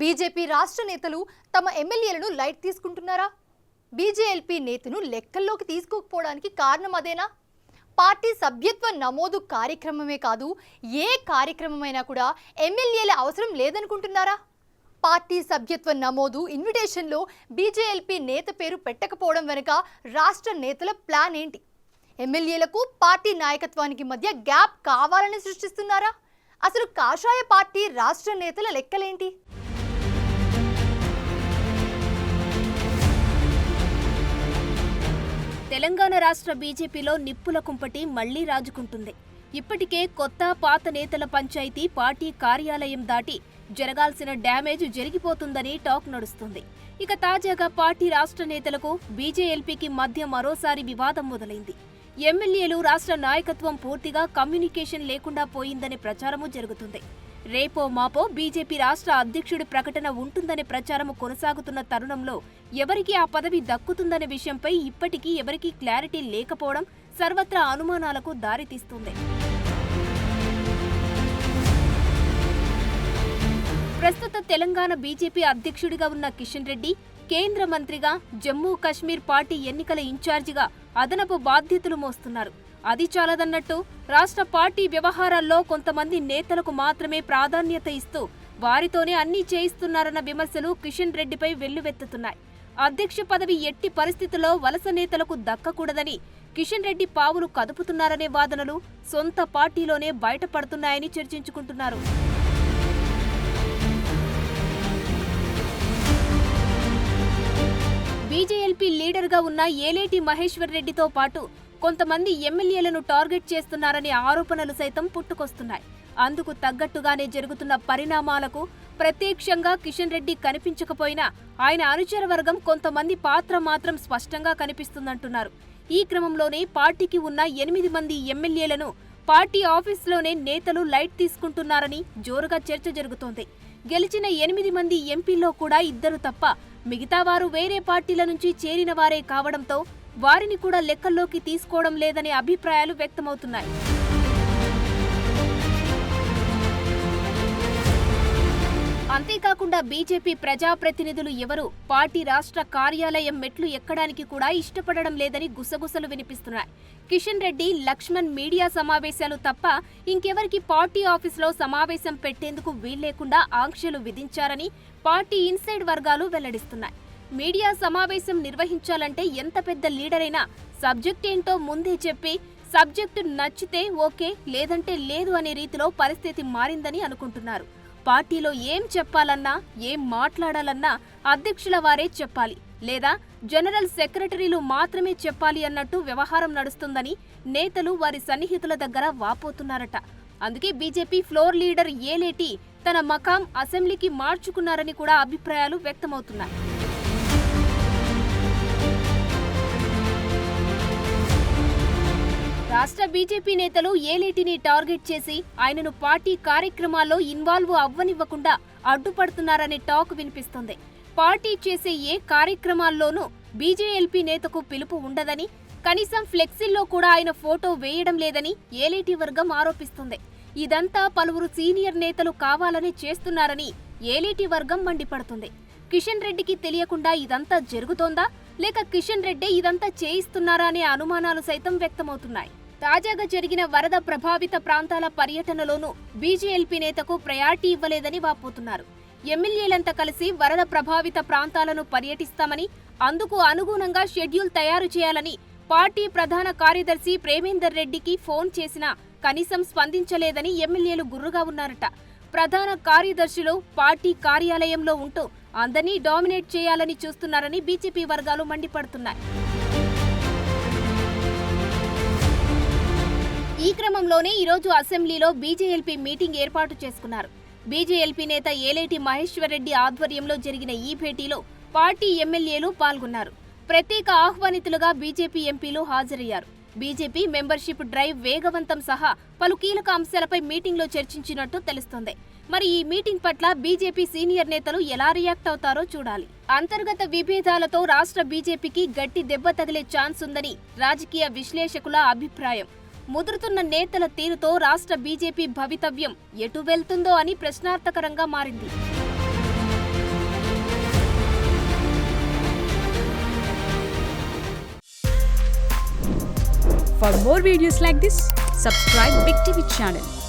BJP రాష్ట్ర నేతలు తమ ఎమ్మెల్యేలను లైట్ తీసుకుంటున్నారా? బీజేఎల్పీ నేతను లెక్కల్లోకి తీసుకోకపోవడానికి కారణం అదేనా? పార్టీ సభ్యత్వ నమోదు కార్యక్రమమే కాదు, ఏ కార్యక్రమమైనా కూడా ఎమ్మెల్యేల అవసరం లేదనుకుంటున్నారా? పార్టీ సభ్యత్వ నమోదు ఇన్విటేషన్లో బీజేఎల్పీ నేత పేరు పెట్టకపోవడం వెనుక రాష్ట్ర నేతల ప్లాన్ ఏంటి? ఎమ్మెల్యేలకు పార్టీ నాయకత్వానికి మధ్య గ్యాప్ కావాలని సృష్టిస్తున్నారా? అసలు కాషాయ పార్టీ రాష్ట్ర నేతల లెక్కలేంటి? తెలంగాణ రాష్ట్ర బీజేపీలో నిప్పుల కుంపటి మళ్లీ రాజుకుంటుంది. ఇప్పటికే కొత్త పాత నేతల పంచాయతీ పార్టీ కార్యాలయం దాటి జరగాల్సిన డ్యామేజ్ జరిగిపోతుందని టాక్ నడుస్తుంది. ఇక తాజాగా పార్టీ రాష్ట్ర నేతలకు బీజేఎల్పీకి మధ్య మరోసారి వివాదం మొదలైంది. ఎమ్మెల్యేలు రాష్ట్ర నాయకత్వం పూర్తిగా కమ్యూనికేషన్ లేకుండా పోయిందనే ప్రచారము జరుగుతుంది. రేపో మాపో బీజేపీ రాష్ట్ర అధ్యక్షుడి ప్రకటన ఉంటుందనే ప్రచారము కొనసాగుతున్న తరుణంలో ఎవరికి ఆ పదవి దక్కుతుందనే విషయంపై ఇప్పటికీ ఎవరికీ క్లారిటీ లేకపోవడం సర్వత్రా అనుమానాలకు దారితీస్తుంది. ప్రస్తుత తెలంగాణ బీజేపీ అధ్యక్షుడిగా ఉన్న కిషన్ రెడ్డి కేంద్ర మంత్రిగా, జమ్మూ కశ్మీర్ పార్టీ ఎన్నికల ఇన్ఛార్జిగా అదనపు బాధ్యతలు మోస్తున్నారు. అది చాలదన్నట్టు రాష్ట్ర పార్టీ వ్యవహారాల్లో కొంతమంది నేతలకు మాత్రమే ప్రాధాన్యత ఇస్తూ వారితోనే అన్నీ చేయిస్తున్నారన్న విమర్శలు కిషన్ రెడ్డిపై వెల్లువెత్తుతున్నాయి. అధ్యక్ష పదవి ఎట్టి పరిస్థితుల్లో వలస నేతలకు దక్కకూడదని కిషన్ రెడ్డి పావులు కదుపుతున్నారనే వాదనలు సొంత పార్టీలోనే బయటపడుతున్నాయని చర్చించుకుంటున్నారు. బీజేఎల్పీ లీడర్గా ఉన్న ఏలేటి మహేశ్వర్ రెడ్డితో పాటు కొంతమంది ఎమ్మెల్యేలను టార్గెట్ చేస్తున్నారనే ఆరోపణలు సైతం పుట్టుకొస్తున్నాయి. అందుకు తగ్గట్టుగానే జరుగుతున్న పరిణామాలకు ప్రత్యక్షంగా కిషన్ రెడ్డి కనిపించకపోయినా ఆయన అనుచర వర్గం కొంతమంది పాత్ర మాత్రం స్పష్టంగా కనిపిస్తుందంటున్నారు. ఈ క్రమంలోనే పార్టీకి ఉన్న 8 మంది ఎమ్మెల్యేలను పార్టీ ఆఫీసులోనే నేతలు లైట్ తీసుకుంటున్నారని జోరుగా చర్చ జరుగుతోంది. గెలిచిన 8 మంది ఎంపీల్లో కూడా 2 తప్ప మిగతా వారు వేరే పార్టీల నుంచి చేరిన వారే కావడంతో వారిని కూడా లెక్కల్లోకి తీసుకోవడం లేదనే అభిప్రాయాలు వ్యక్తమవుతున్నాయి. అంతేకాకుండా బీజేపీ ప్రజాప్రతినిధులు ఎవరూ పార్టీ రాష్ట్ర కార్యాలయం మెట్లు ఎక్కడానికి కూడా ఇష్టపడడం లేదని గుసగుసలు వినిపిస్తున్నాయి. కిషన్ రెడ్డి, లక్ష్మణ్ మీడియా సమావేశాలు తప్ప ఇంకెవరికి పార్టీ ఆఫీసులో సమావేశం పెట్టేందుకు వీల్లేకుండా ఆంక్షలు విధించారని పార్టీ ఇన్సైడ్ వర్గాలు వెల్లడిస్తున్నాయి. మీడియా సమావేశం నిర్వహించాలంటే ఎంత పెద్ద లీడర్ అయినా సబ్జెక్ట్ ఏంటో ముందే చెప్పి సబ్జెక్టు నచ్చితే ఓకే, లేదంటే లేదు అనే రీతిలో పరిస్థితి మారిందని అనుకుంటున్నారు. పార్టీలో ఏం చెప్పాలన్నా, ఏం మాట్లాడాలన్నా అధ్యక్షుల వారే చెప్పాలి, లేదా జనరల్ సెక్రటరీలు మాత్రమే చెప్పాలి అన్నట్టు వ్యవహారం నడుస్తుందని నేతలు వారి సన్నిహితుల దగ్గర వాపోతున్నారట. అందుకే బీజేపీ ఫ్లోర్ లీడర్ ఏలేటి తన మకాం అసెంబ్లీకి మార్చుకున్నారని కూడా అభిప్రాయాలు వ్యక్తమవుతున్నాయి. రాష్ట్ర బీజేపీ నేతలు ఏలేటిని టార్గెట్ చేసి ఆయనను పార్టీ కార్యక్రమాల్లో ఇన్వాల్వ్ అవ్వనివ్వకుండా అడ్డుపడుతున్నారనే టాక్ వినిపిస్తుంది. పార్టీ చేసే ఏ కార్యక్రమాల్లోనూ బీజేఎల్పీ నేతకు పిలుపు ఉండదని, కనీసం ఫ్లెక్సీల్లో కూడా ఆయన ఫోటో వేయడం లేదని ఏలేటి వర్గం ఆరోపిస్తుంది. ఇదంతా పలువురు సీనియర్ నేతలు కావాలని చేస్తున్నారని ఏలేటి వర్గం మండిపడుతుంది. కిషన్ రెడ్డికి తెలియకుండా ఇదంతా జరుగుతోందా, లేక కిషన్ రెడ్డి ఇదంతా చేయిస్తున్నారా అనే అనుమానాలు సైతం వ్యక్తమవుతున్నాయి. తాజాగా జరిగిన వరద ప్రభావిత ప్రాంతాల పర్యటనలోనూ బీజేఎల్పీ నేతకు ప్రయారిటీ ఇవ్వలేదని వాపోతున్నారు. ఎమ్మెల్యేలంతా కలిసి వరద ప్రభావిత ప్రాంతాలను పర్యటిస్తామని, అందుకు అనుగుణంగా షెడ్యూల్ తయారు చేయాలని పార్టీ ప్రధాన కార్యదర్శి ప్రేమేందర్ రెడ్డికి ఫోన్ చేసినా కనీసం స్పందించలేదని ఎమ్మెల్యేలు గుర్రుగా ఉన్నారట. ప్రధాన కార్యదర్శులు పార్టీ కార్యాలయంలో ఉంటూ అందరినీ డామినేట్ చేయాలని చూస్తున్నారని బీజేపీ వర్గాలు మండిపడుతున్నాయి. ఈ క్రమంలోనే ఈరోజు అసెంబ్లీలో బీజేఎల్పీ మీటింగ్ ఏర్పాటు చేసుకున్నారు. బీజేఎల్పీ నేత ఏలేటి మహేశ్వర్ రెడ్డి ఆధ్వర్యంలో జరిగిన ఈ భేటీలో పార్టీ ఎమ్మెల్యేలు పాల్గొన్నారు. ప్రత్యేక ఆహ్వానితులుగా బీజేపీ ఎంపీలు హాజరయ్యారు. బీజేపీ మెంబర్షిప్ డ్రైవ్ వేగవంతం సహా పలు కీలక అంశాలపై మీటింగ్లో చర్చించినట్టు తెలుస్తోంది. మరి ఈ మీటింగ్ పట్ల బీజేపీ సీనియర్ నేతలు ఎలా రియాక్ట్ అవుతారో చూడాలి. అంతర్గత విభేదాలతో రాష్ట్ర బీజేపీకి గట్టి దెబ్బ తగిలే ఛాన్స్ ఉందని రాజకీయ విశ్లేషకుల అభిప్రాయం. ముదురుతున్న నేతల తీరుతో రాష్ట్ర బీజేపీ భవితవ్యం ఎటు వెళ్తుందో అని ప్రశ్నార్థకరంగా మారింది. For more videos like this, subscribe Big TV channel.